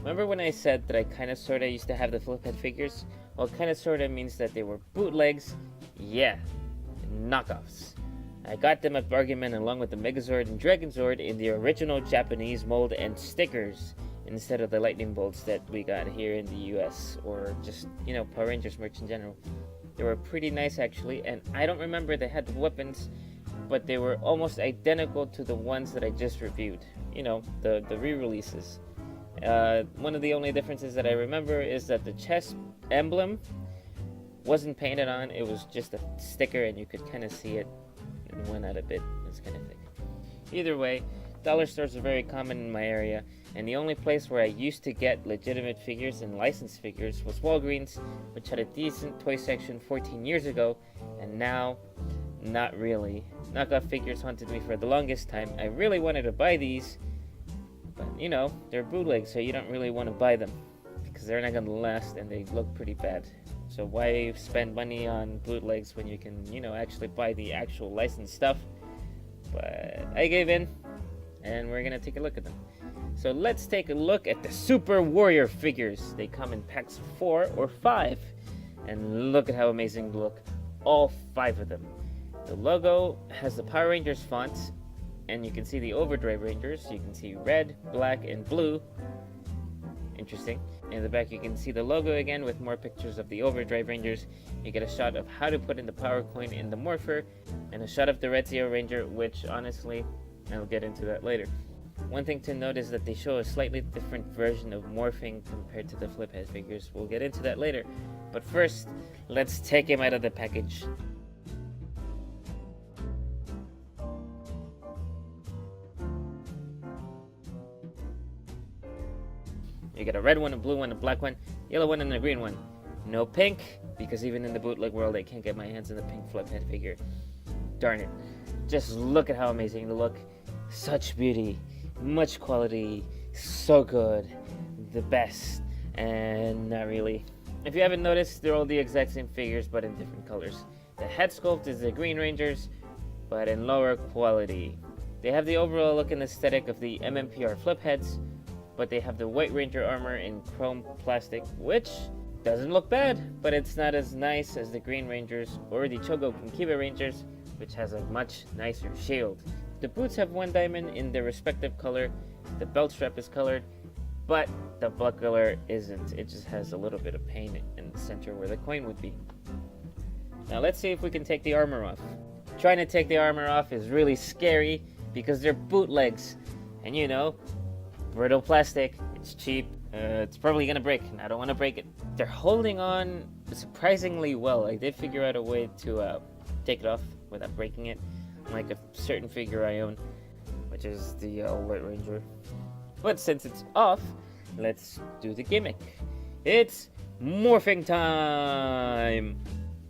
Remember when I said that I kind of sort of used to have the flip head figures? Well, kind of sort of means that they were bootlegs. Yeah, knockoffs. I got them at Bargain along with the Megazord and Dragonzord in the original Japanese mold and stickers instead of the lightning bolts that we got here in the US, or just, you know, Power Rangers merch in general. They were pretty nice actually, and I don't remember they had the weapons, but they were almost identical to the ones that I just reviewed. You know, the re-releases. One of the only differences that I remember is that the chest emblem wasn't painted on, it was just a sticker and you could kind of see it and went out a bit. It's kind of thick. Either way, dollar stores are very common in my area, and the only place where I used to get legitimate figures and licensed figures was Walgreens, which had a decent toy section 14 years ago, and now, not really. Knockoff figures haunted me for the longest time. I really wanted to buy these, but you know, they're bootlegs, so you don't really want to buy them, because they're not going to last and they look pretty bad. So why spend money on bootlegs when you can, you know, actually buy the actual licensed stuff? But I gave in, and we're gonna take a look at them. So let's take a look at the Super Warrior figures. They come in packs of 4 or 5, and look at how amazing they look. All 5 of them. The logo has the Power Rangers font, and you can see the Overdrive Rangers. You can see red, black, and blue. Interesting. In the back you can see the logo again with more pictures of the Overdrive Rangers. You get a shot of how to put in the power coin in the Morpher, and a shot of the Red Zeo Ranger, which honestly, I'll get into that later. One thing to note is that they show a slightly different version of morphing compared to the flip head figures. We'll get into that later. But first, let's take him out of the package. You get a red one, a blue one, a black one, yellow one, and a green one. No pink, because even in the bootleg world I can't get my hands on the pink flip head figure. Darn it. Just look at how amazing they look. Such beauty, much quality, so good, the best, and not really. If you haven't noticed, they're all the exact same figures but in different colors. The head sculpt is the Green Rangers, but in lower quality. They have the overall look and aesthetic of the MMPR flip heads, but they have the White Ranger armor in chrome plastic, which doesn't look bad, but it's not as nice as the Green Rangers or the Chogo Kinkiba Rangers, which has a much nicer shield. The boots have 1 diamond in their respective color, the belt strap is colored, but the buckler isn't. It just has a little bit of paint in the center where the coin would be. Now let's see if we can take the armor off. Trying to take the armor off is really scary because they're bootlegs, and you know, brittle plastic, it's cheap, it's probably gonna break, and I don't want to break it. They're holding on surprisingly well. I did figure out a way to take it off without breaking it, like a certain figure I own, which is the White Ranger. But since it's off, let's do the gimmick. It's morphing time!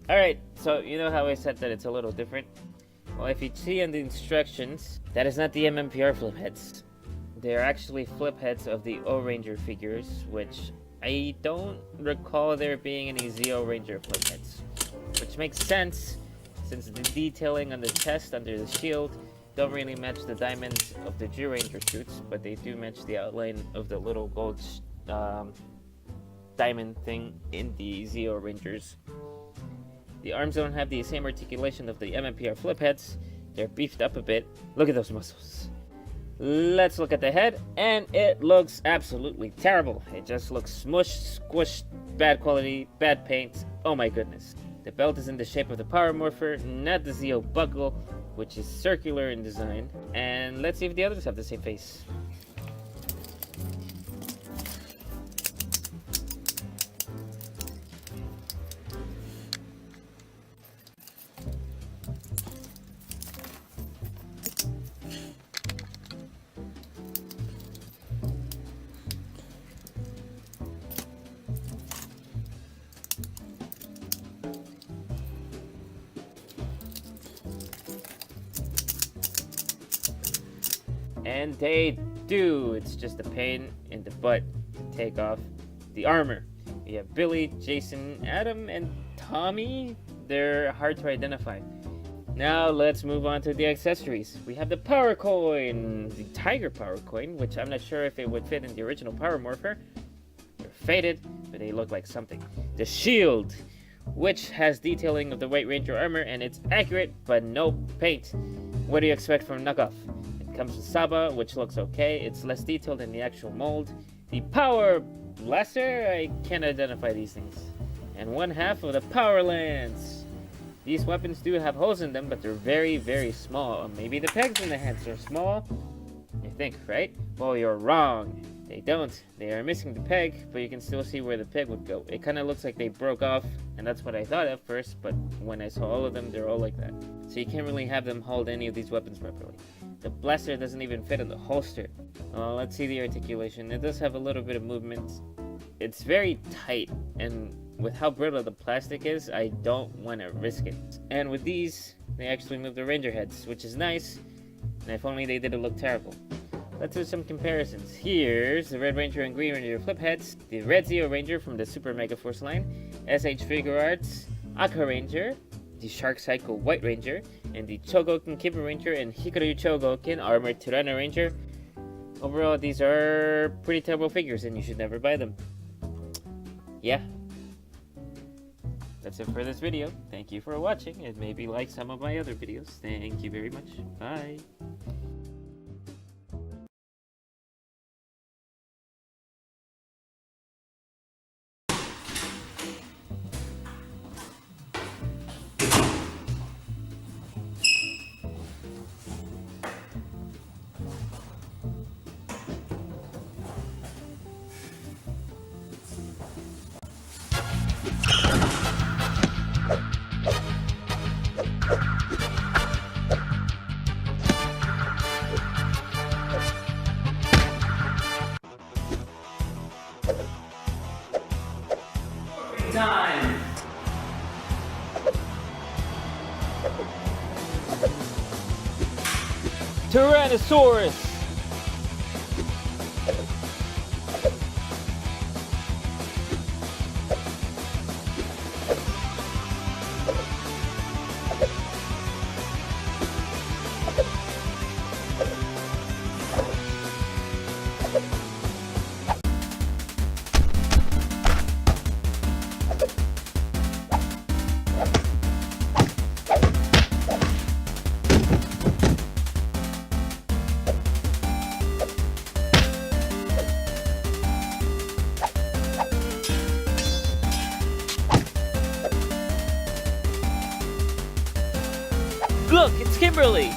Alright, so you know how I said that it's a little different? Well, if you see in the instructions, that is not the MMPR flip heads. They are actually flip heads of the O-Ranger figures, which I don't recall there being any Zeo Ranger flip heads. Which makes sense, since the detailing on the chest under the shield don't really match the diamonds of the G-Ranger suits, but they do match the outline of the little gold diamond thing in the Zeo Rangers. The arms don't have the same articulation of the MMPR flip heads. They're beefed up a bit. Look at those muscles. Let's look at the head, and it looks absolutely terrible. It just looks smushed, squished, bad quality, bad paint. Oh my goodness. The belt is in the shape of the Power Morpher, not the Zeo buckle, which is circular in design. And let's see if the others have the same face. And they do. It's just a pain in the butt to take off the armor. We have Billy, Jason, Adam, and Tommy. They're hard to identify. Now let's move on to the accessories. We have the Power Coin, the Tiger Power Coin, which I'm not sure if it would fit in the original Power Morpher, faded, but they look like something. The shield, which has detailing of the White Ranger armor, and it's accurate, but no paint. What do you expect from knockoff? It comes with Saba, which looks okay. It's less detailed than the actual mold. The Power Blaster, I can't identify these things. And one half of the Power Lance. These weapons do have holes in them, but they're very, very small. Or maybe the pegs in the hands are small. You think, right? Well, you're wrong. They don't. They are missing the peg, but you can still see where the peg would go. It kind of looks like they broke off, and that's what I thought at first, but when I saw all of them, they're all like that. So you can't really have them hold any of these weapons properly. The blaster doesn't even fit in the holster. Let's see the articulation. It does have a little bit of movement. It's very tight, and with how brittle the plastic is, I don't want to risk it. And with these, they actually move the Ranger heads, which is nice, and if only they didn't look terrible. Let's do some comparisons. Here's the Red Ranger and Green Ranger flip heads, the Red Zeo Ranger from the Super Mega Force line, SH Figure Arts, Aqua Ranger, the Shark Cycle White Ranger, and the Chogokin Kiba Ranger and Hikaru Chogokin Armored Tyranno Ranger. Overall, these are pretty terrible figures and you should never buy them. Yeah. That's it for this video. Thank you for watching, and maybe like some of my other videos. Thank you very much. Bye. Time! Tyrannosaurus! Look, it's Kimberly!